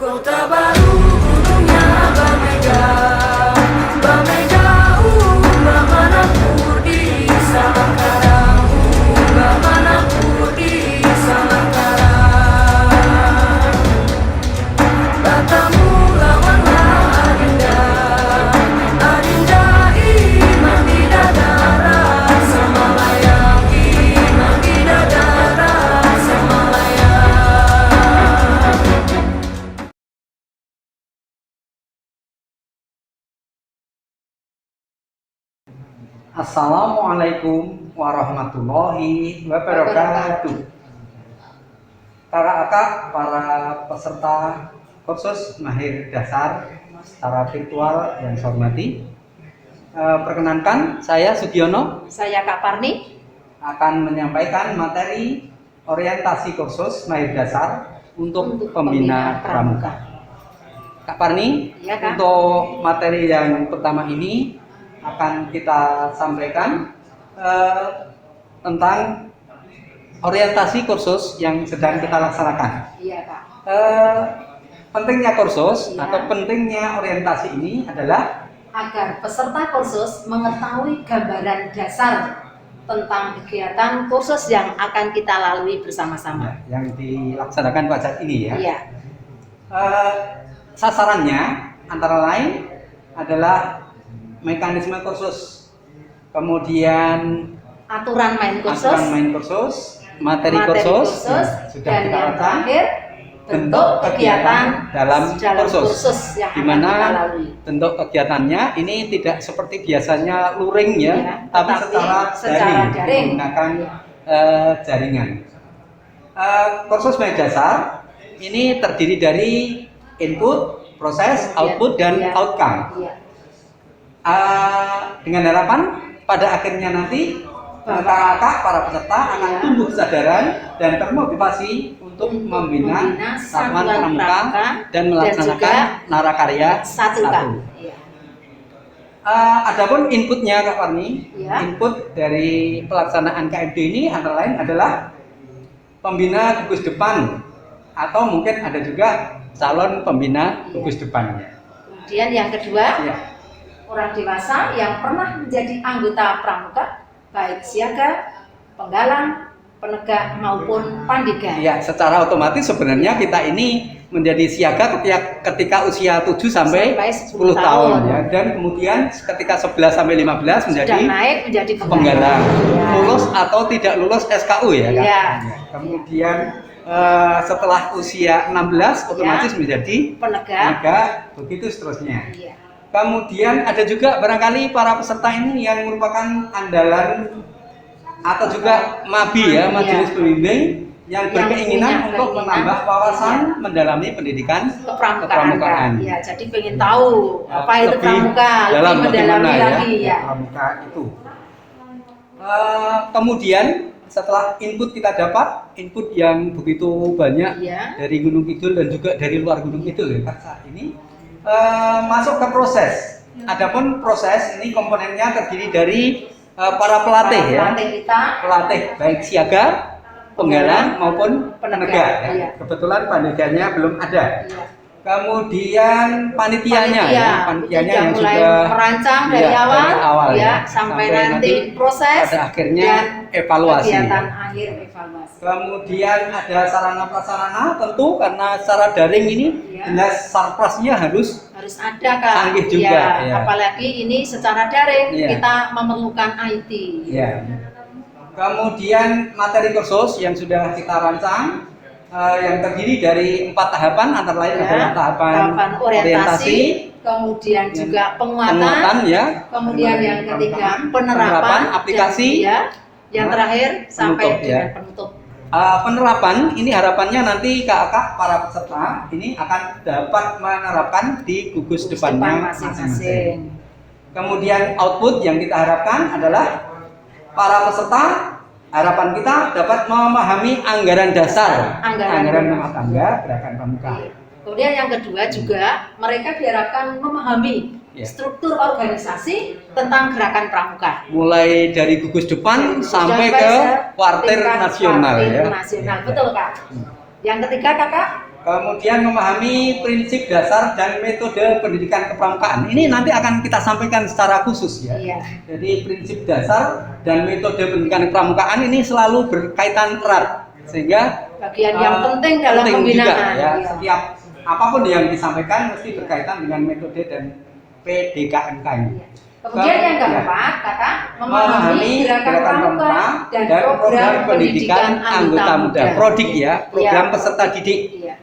Kota baru gunungnya Bamega, Bamega Mbak Manapur di Salangkarang, Mbak Manapur di Salangkarang. Batamu lawanlah Adinda, Adinda iman bidadara Semalayang, iman bidadara Semalayang. Assalamualaikum warahmatullahi wabarakatuh. Kakak-kakak, para peserta kursus Mahir Dasar secara virtual yang saya hormati, perkenankan saya Sugiono Saya Kak Parni akan menyampaikan materi orientasi kursus Mahir Dasar untuk pembina pramuka. Kak Parni, Ya, Kak. untuk materi yang pertama ini akan kita sampaikan tentang orientasi kursus yang sedang kita laksanakan. Iya Kak. Pentingnya kursus Ya. atau pentingnya orientasi ini adalah Agar peserta kursus mengetahui gambaran dasar tentang kegiatan kursus yang akan kita lalui bersama-sama. yang dilaksanakan pada saat ini ya. Iya. Sasarannya antara lain adalah mekanisme kursus, kemudian Aturan main kursus, aturan main kursus, materi kursus, sudah dan kita yang lakukan. terakhir bentuk kegiatan dalam kursus, kursus yang di akan mana kita lalui. bentuk kegiatannya ini tidak seperti biasanya luring ya, Iya, tapi tetapi secara daring, daring. menggunakan jaringan. Kursus Mahir Dasar ini terdiri dari input, proses, output, dan Iya. outcome. Iya. Dengan harapan pada akhirnya nanti kakak-kakak para peserta akan Iya. tumbuh kesadaran dan termotivasi untuk membina satuan pramuka dan melaksanakan narakarya satu Kak. Iya. Adapun inputnya Kak Parni, Iya. input dari pelaksanaan KMD ini antara lain adalah pembina gugus depan atau mungkin ada juga calon pembina Iya. gugus depannya. Kemudian yang kedua, Ya. orang dewasa yang pernah menjadi anggota pramuka, baik siaga, penggalang, penegak maupun pandega. Ya, secara otomatis sebenarnya kita ini menjadi siaga ketika usia 7 sampai 10 tahun ya, dan kemudian ketika 11 sampai 15 Sudah menjadi naik menjadi penggalang. Ya. Lulus atau tidak lulus SKU ya Kak? Ya. Kemudian setelah usia 16 otomatis menjadi Penegak. penegak, begitu seterusnya. Iya. Kemudian ada juga barangkali para peserta ini yang merupakan andalan atau juga MABI ya, Iya. Majelis Pembimbing yang Yang berkeinginan punya untuk keinginan, menambah wawasan iya. mendalami pendidikan Kepramukaan. Ya, jadi pengen tahu apa itu Lebih pramuka, dalam lebih mendalami bagaimana lagi ya. pramuka itu. Kemudian setelah input kita dapat input yang begitu banyak Iya. dari Gunung Kidul dan juga dari luar Gunung Kidul ya Kak, saat ini masuk ke proses. Adapun proses ini komponennya terdiri dari para pelatih ya, Pelatih kita. pelatih baik siaga, penggalang maupun penegak ya. Iya. Kebetulan panitianya belum ada. Iya. Kemudian panitianya ya, panitianya Itu yang mulai sudah merancang iya, dari awal, ya, sampai nanti proses pada akhirnya dan evaluasi. kegiatan akhir evaluasi. Kemudian ada sarana prasarana tentu karena secara daring ini Iya. jelas sarprasnya harus Ada Kak. Canggih juga, ya. Apalagi ini secara daring Iya. kita memerlukan IT. ya. Kemudian materi kursus yang sudah kita rancang yang terdiri dari 4 tahapan antara lain Ya, adalah tahapan orientasi, kemudian juga penguatan, ya, kemudian yang ketiga penerapan aplikasi, dan yang terakhir sampai penutup, ya. dengan penutup. Penerapan ini harapannya nanti kakak para peserta ini akan dapat menerapkan di gugus depannya masing-masing. Kemudian output yang kita harapkan adalah para peserta, harapan kita dapat memahami anggaran dasar, anggaran rumah tangga gerakan pramuka. Kemudian yang kedua juga mereka diharapkan memahami Ya. struktur organisasi tentang gerakan pramuka. Mulai dari gugus depan sampai ke kuartir nasional ya. Nasional, betul Kak. Yang ketiga Kakak, Kemudian memahami prinsip dasar dan metode pendidikan kepramukaan. Ini nanti akan kita sampaikan secara khusus ya. Iya. Jadi prinsip dasar dan metode pendidikan kepramukaan ini selalu berkaitan erat, sehingga Bagian yang penting dalam penting pembinaan. juga, ya. Iya. Setiap apapun yang disampaikan mesti berkaitan dengan metode dan PDKMK ini. Kemudian yang keempat, Kakak, memahami gerakan pramuka dan program pendidikan anggota muda. Prodik ya, program Iya. peserta didik. Iya.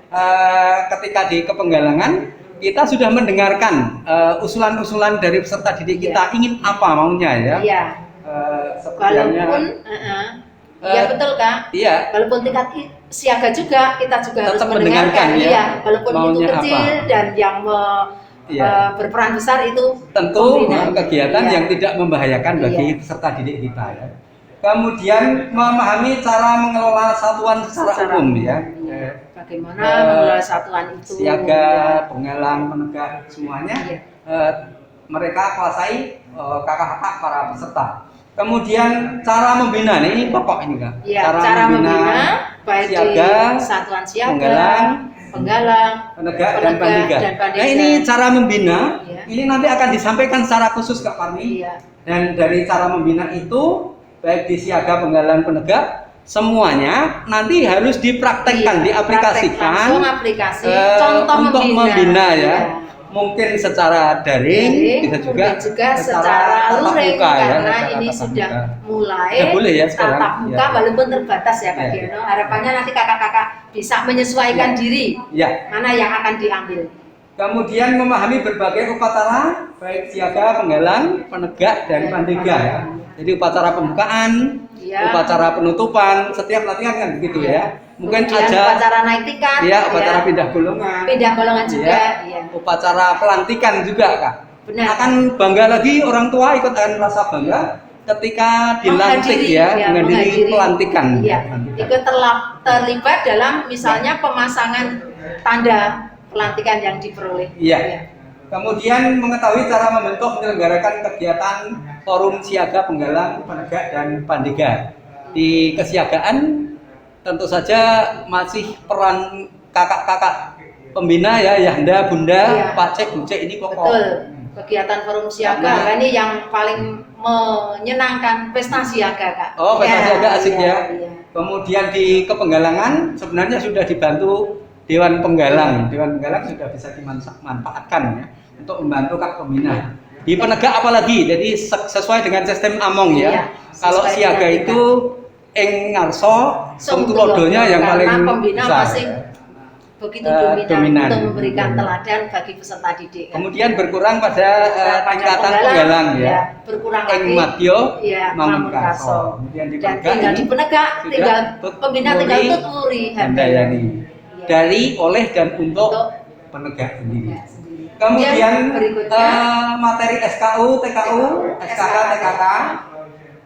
Ketika di Kepenggalangan kita sudah mendengarkan usulan-usulan dari peserta didik kita ingin apa maunya ya. Iya. Sepertinya Walaupun, iya betul Kak. iya. Walaupun tingkat siaga juga kita juga harus Tetap mendengarkan. mendengarkan, ya. Iya. Walaupun itu Maunya kecil apa. dan yang Iya. berperan besar itu Tentu pembinaan. kegiatan Iya. yang tidak membahayakan bagi Iya. peserta didik kita ya. Kemudian memahami cara mengelola satuan secara umum ya. Iya. Bagaimana mengelola satuan itu? Siaga, Iya. penggalang, penegak semuanya Iya. mereka kuasai kakak-kakak para peserta. Kemudian cara membina ini pokok ini Kak. Iya, cara membina baik siaga, di satuan siaga, penggalang, penegak dan pandiga. Nah ini cara membina, Iya. ini nanti akan disampaikan secara khusus Kak Parmi. Iya. Dan dari cara membina itu, baik di siaga, penggalang, penegak, semuanya nanti harus dipraktekkan, Iya, praktek diaplikasikan langsung aplikasi contoh untuk membina ya. Iya. Mungkin secara daring, bisa juga, mungkin juga secara tatap luring muka, ya, karena secara ini tatap sudah muka. mulai Ya, boleh ya sekarang. tatap muka Ya. walaupun terbatas ya Kak Ya. Giono. Harapannya nanti kakak-kakak bisa menyesuaikan diri Ya. mana yang akan diambil. Kemudian memahami berbagai upacara, baik siaga, penggalang, penegak, dan pandiga ya. Jadi upacara pembukaan, Iya. upacara penutupan, setiap latihan kan begitu ya. Mungkin Kemudian aja upacara naik tingkat, ya, upacara ya. pindah golongan. Pindah golongan juga, Ya. iya. Upacara pelantikan juga Kak. Benar. Akan bangga lagi, orang tua ikut akan merasa bangga ketika dilantik Menghadiri, ya, ya, menghadiri menghadiri. pelantikan. Iya. Pelantikan. Ikut terlibat dalam misalnya pemasangan tanda pelantikan yang diperoleh. Iya. Kemudian mengetahui cara membentuk menyelenggarakan kegiatan forum siaga, penggalang, penegak, dan pandiga. Di kesiagaan tentu saja masih peran kakak-kakak pembina ya, Yanda, Bunda, Iya. Pak Cek, Bu Cek ini pokok. Betul. Kegiatan forum siaga Nah. ini yang paling menyenangkan pesta siaga Kak. Oh, pesta siaga asik iya, ya. iya. Kemudian di Kepenggalangan sebenarnya sudah dibantu Dewan Penggalang. Dewan Penggalang sudah bisa dimanfaatkan ya untuk membantu kak pembina. Di penegak apalagi, jadi sesuai dengan sistem Among ya. Iya, Kalau sesuai siaga dengan itu ing ngarso, Tulodonya yang karena paling pembina besar. masing begitu Dominan. dominan untuk memberikan teladan bagi peserta didik. Kan? Kemudian berkurang pada Pada tingkatan penggalang ya. berkurang Ing lagi. Madyo, Iya, Mangunkarso. Kemudian di Dan penegak tinggal ini di penegak, sudah tinggal Tut pembina Muri tinggal tuturi Handayani. Iya. Dari, oleh, dan untuk Untuk penegak sendiri. Ya, sendiri. Kemudian berikutnya materi SKU, TKU, SKK, TKK,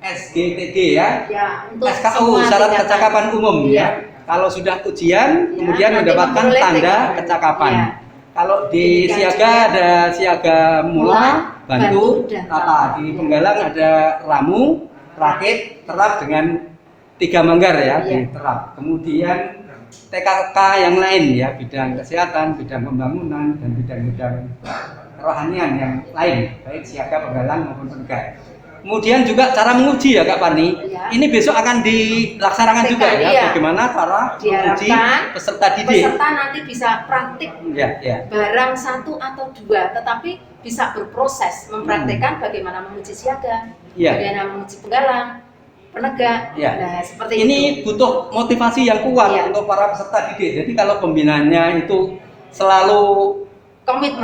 SGTD ya. ya, untuk SKU semua syarat tingkatan. kecakapan umum Iya. ya. Kalau sudah ujian, Ya, kemudian nanti mendapatkan memperoleh tanda TKU. kecakapan. Iya. Kalau di Pendidikan siaga juga. ada siaga mula, bantu, dan tata. tata. Di Iya. penggalang ada ramu, rakit, terap dengan 3 manggar ya, Iya. diterap. Kemudian TKK yang lain ya, bidang kesehatan, bidang pembangunan, dan bidang-bidang kerohanian yang lain, baik siaga, penggalang maupun penegak. Kemudian juga cara menguji ya Kak Pani. Iya. Ini besok akan dilaksanakan juga ya, Iya. bagaimana cara menguji Diharapkan peserta didik. peserta nanti bisa praktik Ya, ya. barang 1 atau 2, tetapi bisa berproses mempraktekkan bagaimana menguji siaga, Iya. bagaimana menguji penggalang, penegak. Iya. Nah, seperti Ini itu. butuh motivasi yang kuat Iya. untuk para peserta didik. Jadi kalau pembinanya itu selalu Komitmen.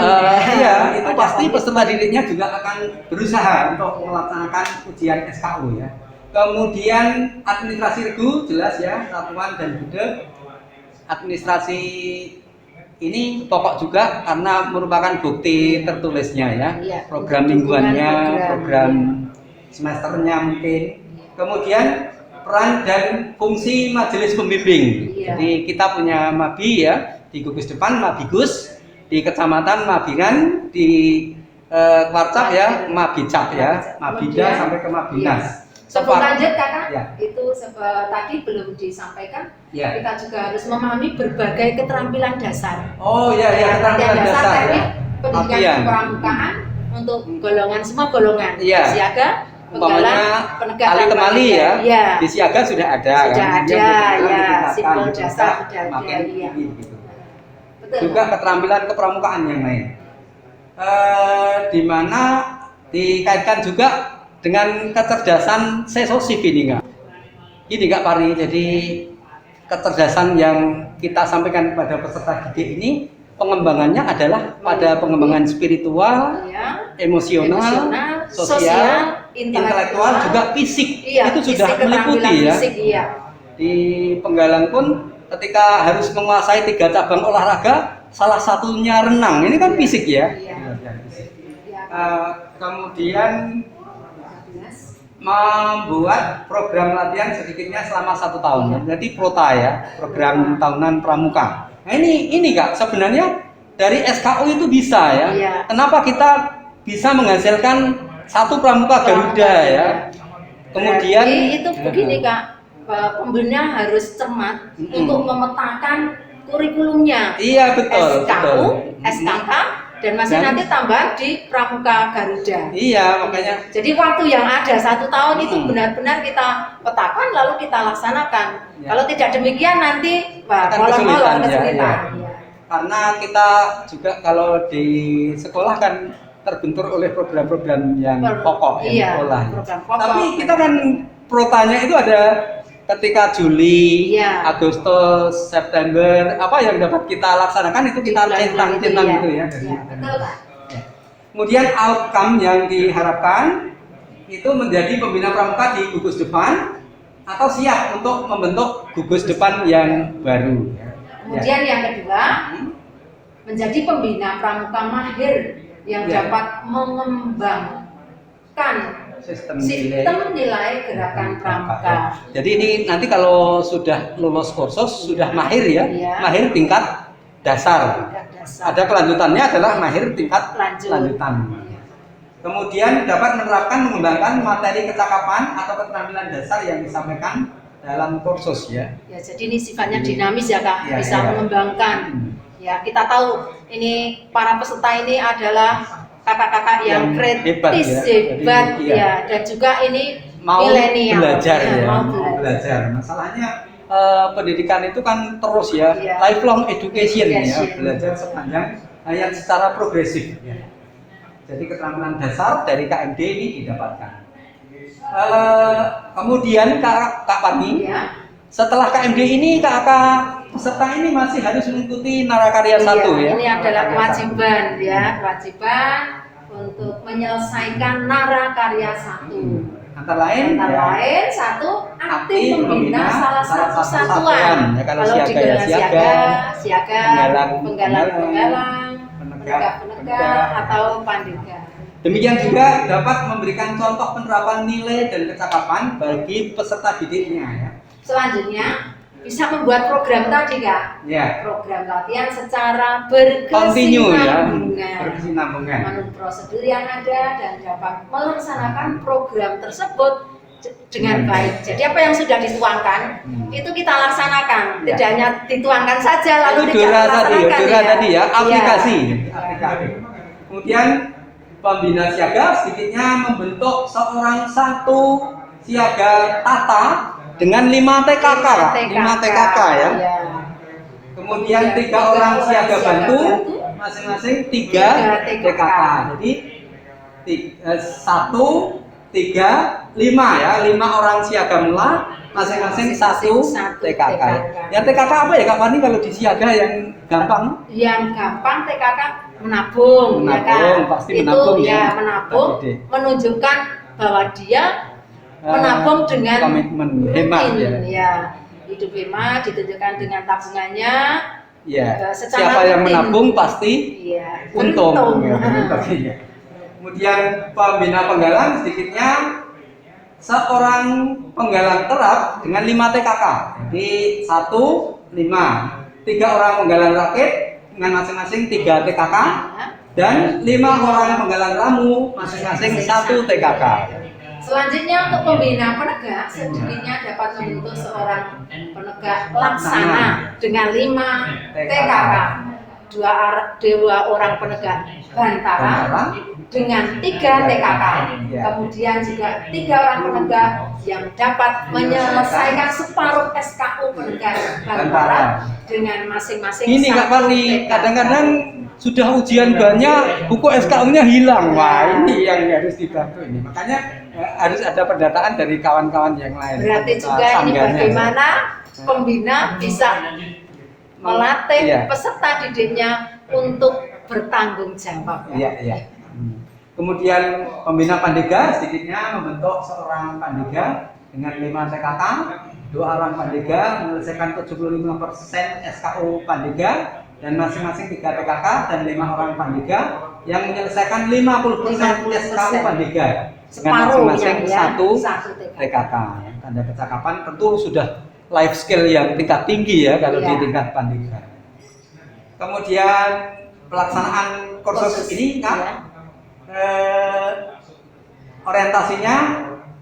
iya, itu Ada pasti komitmen. peserta didiknya juga akan berusaha untuk melaksanakan ujian SKU ya. Kemudian administrasi regu jelas ya, satuan dan bude. Administrasi ini pokok juga karena merupakan bukti tertulisnya ya. Iya, Program untuk mingguannya, dukungan program semesternya mungkin. Kemudian peran dan fungsi majelis pembimbing. Iya. Jadi kita punya Mabi ya, di gugus depan Mabigus, di kecamatan Mabiran, di Kwarcap ya, Mabicap ya, Mabida Kemudian, sampai ke Mabinas. Sebelum tepat. lanjut kakak, Ya. itu tadi belum disampaikan. Ya. Kita juga harus memahami berbagai keterampilan dasar. Oh ya ya, keterampilan dasar teknik ya. pendidikan Latihan. kepramukaan untuk golongan semua golongan. Iya. Siaga, Umpamanya penggalang, penegak tali dan temali ya. panitia. Iya. Di siaga sudah ada Sudah kan. ada, Yang ya. ditingkatkan, Simbol gitu. dasar sudah ada, Makin iya. tinggi, gitu. Betul. Juga keterampilan kepramukaan yang lain. Di mana dikaitkan juga dengan kecerdasan sesosif ini enggak? Ini enggak Pari, jadi kecerdasan yang kita sampaikan kepada peserta didik ini pengembangannya adalah pada pengembangan spiritual, Iya. emosional, sosial, intelektual, juga fisik. Iya, Itu sudah fisik, meliputi keterampilan ya. fisik, iya. Di penggalang pun ketika harus menguasai 3 cabang olahraga, salah satunya renang. Ini kan fisik ya. Iya. Iya. Kemudian membuat program latihan sedikitnya selama 1 tahun. Jadi PROTA ya, program tahunan pramuka. Nah ini Kak, sebenarnya dari SKU itu bisa ya. Iya. Kenapa kita bisa menghasilkan 1 pramuka Garuda ya? Kemudian berarti itu begini Kak, pembina harus cermat untuk memetakan kurikulumnya. Iya betul, SKU, betul. SKK, dan masih Dan- nanti tambah di Pramuka Garuda. Iya, makanya Jadi waktu yang ada 1 tahun itu Hmm. benar-benar kita petakan lalu kita laksanakan. Ya. Kalau tidak demikian nanti Akan molor-molor kesulitan, ya, kesulitan. ya. karena kita juga kalau di sekolah kan terbentur oleh program-program yang pokok yang Iya, sekolah. program pokok. Tapi kita kan protanya itu ada ketika Juli, Iya. Agustus, September, apa yang dapat kita laksanakan itu kita Di bulan-bulan centang-centang itu, gitu ya. Iya, betul Pak. Kemudian outcome yang diharapkan itu menjadi pembina pramuka di gugus depan atau siap untuk membentuk gugus depan yang baru. Kemudian yang kedua, menjadi pembina pramuka mahir yang Ya. dapat mengembangkan Sistem nilai gerakan pramuka. Jadi ini nanti kalau sudah lulus kursus sudah mahir ya, Iya. mahir tingkat dasar. Tingkat dasar. Ada kelanjutannya adalah mahir tingkat Lanjut. lanjutan. Kemudian dapat menerapkan mengembangkan materi kecakapan atau keterampilan dasar yang disampaikan dalam kursus ya. Ya, jadi ini sifatnya dinamis ya Kak, Ya, bisa ya. mengembangkan. Ya, kita tahu ini para peserta ini adalah kakak-kakak yang Yang hebat kritis, ya. hebat, Jadi, iya. ya, dan juga ini Mau milenial. belajar ya, mau mau belajar. Masalahnya pendidikan itu kan terus ya, Iya. lifelong education ya, Education. belajar sepanjang hayat secara progresif. Ya. Jadi keterampilan dasar dari KMD ini didapatkan. Kemudian Kak Pani, Ya. setelah KMD ini kakak peserta ini masih harus mengikuti Narakarya 1 ya. Ini adalah Narakarya kewajiban ya, kewajiban untuk menyelesaikan Narakarya 1. Antara lain, Antara ya, lain satu aktif membina salah satu satuan. satuan. Ya, kalau Kalau siaga di ya golongan siaga, siaga, penggalang, penggalang, penegak, penegak atau pandega. Demikian juga dapat memberikan contoh penerapan nilai dan kecakapan bagi peserta didiknya ya. Selanjutnya bisa membuat program tadi Kak. Ya, Program latihan secara continue ya, berkesinambungan. berkesinambungan. Menurut prosedur yang ada dan dapat melaksanakan program tersebut dengan baik. Jadi apa yang sudah dituangkan itu kita laksanakan. Ya. Tidak hanya dituangkan saja lalu Itu tidak Dora tadi ya, dilaksanakan Dora tadi ya, Iya. aplikasi. Iya. Aplikasi. Kemudian pembina siaga sedikitnya membentuk seorang satu siaga tata dengan 5 TKK, 5 TKK ya. Iya. Kemudian Iya, 3 orang siaga bantu, bantu, masing-masing 3 tiga TKK. TKK. Jadi 1, 3, 5 ya, 5 orang siaga mula, masing-masing 1 Satu TKK. TKK. Ya TKK apa ya Kak Fani kalau di siaga yang gampang? Yang gampang TKK menabung, ya Menabung, kan? pasti Itu menabung ya. ya menabung, Tadi deh. menunjukkan bahwa dia menabung dengan komitmen hemat rutin, ya. ya. Hidup hemat ditunjukkan dengan tabungannya. Ya. Secara Siapa yang rutin. menabung pasti Iya, untung. beruntung. Ya, beruntung, ya. Kemudian pembina penggalang sedikitnya seorang penggalang terap dengan 5 TKK. Jadi 1, 5. 3 orang penggalang rakit dengan masing-masing 3 TKK dan 5 orang penggalang ramu masing-masing 1 TKK. Selanjutnya untuk pembina penegak sedikitnya dapat membentuk seorang penegak laksana dengan 5 TKK, dua orang penegak bantara dengan 3 TKK. Kemudian juga 3 orang penegak yang dapat menyelesaikan separuh SKU penegak bantara dengan masing-masing Ini Kak 1 Parli, TKK. kadang-kadang sudah ujian banyak, buku SKU-nya hilang. Wah, ini yang harus dibantu ini. Makanya harus ada pendataan dari kawan-kawan yang lain. Berarti juga ini Sanggahnya. bagaimana pembina bisa melatih Iya. peserta didiknya untuk bertanggung jawab. Iya, iya. Kemudian pembina pandega sedikitnya membentuk seorang pandega dengan 5 TKK, 2 orang pandega menyelesaikan 75% SKU pandega, dan masing-masing 3 TKK dan 5 orang pandega yang menyelesaikan 50% SKU pandega dengan Separuhnya masing-masing ya, 1 TKK. Tanda kecakapan tentu sudah life skill yang tingkat tinggi ya kalau Iya. di tingkat pandega. Kemudian pelaksanaan kursus ini Kak, ya. orientasinya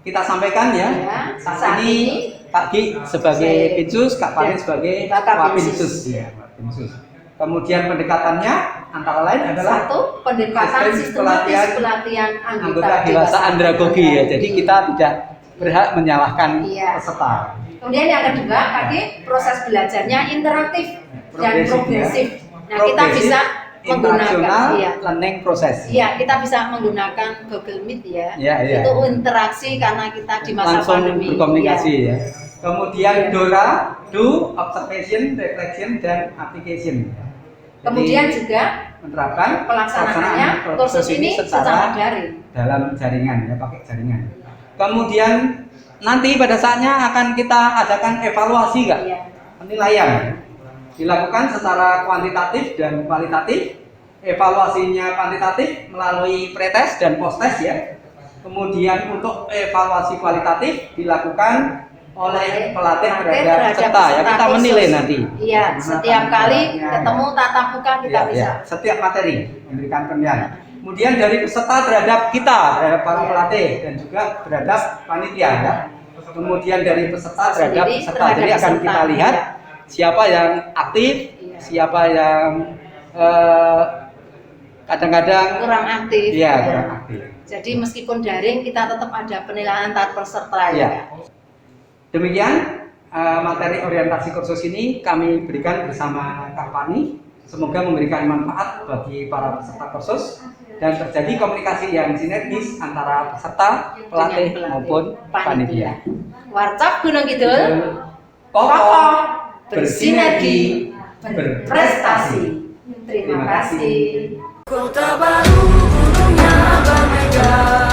kita sampaikan ya. Ya, Saat ini Kak Gi sebagai Saya- Pinsus, Kak Parin ya, sebagai Wakapinsus. Wapinsus ya, Wapinsus. Kemudian pendekatannya antara lain adalah 1. Pendekatan sistem sistematis pelatihan anggota dewasa andragogi ya. Jadi kita tidak berhak menyalahkan Iya. peserta. Kemudian yang kedua, tadi proses belajarnya interaktif dan progresif. Nah, kita Progresif, bisa international menggunakan iya. learning process. Iya, kita bisa menggunakan Google Meet ya. Iya, iya. Itu interaksi karena kita di masa Langsung pandemi. berkomunikasi Iya. ya. Kemudian DORA, do, observation, reflection, dan application. Kemudian Jadi, juga menerapkan pelaksanaannya kursus ini secara daring. dalam jaringan ya, pakai jaringan. Kemudian nanti pada saatnya akan kita adakan evaluasi Kak, Iya. penilaian dilakukan secara kuantitatif dan kualitatif. Evaluasinya kuantitatif melalui pretest dan posttest ya. Kemudian untuk evaluasi kualitatif dilakukan oleh pelatih terhadap peserta ya, kita khusus. menilai nanti. Iya, setiap kali ketemu tatap muka kita Ya, bisa. ya, setiap materi memberikan penilaian. Kemudian dari peserta terhadap kita, terhadap para pelatih dan juga terhadap panitia ya. Kemudian dari peserta terhadap Sendiri, peserta. terhadap Jadi akan peserta, kita lihat iya. siapa yang aktif, Iya. siapa yang kadang-kadang Kurang aktif. iya Ya. kurang aktif. Jadi meskipun daring kita tetap ada penilaian antar peserta Iya. ya. Demikian materi orientasi kursus ini kami berikan bersama Kak Pani. Semoga memberikan manfaat bagi para peserta kursus dan terjadi komunikasi yang sinergis antara peserta, pelatih Dengan maupun panitia. Warcap Gunung Kidul, Kokoh, bersinergi, berprestasi. Terima kasih. Kota baru gunungnya Bamega.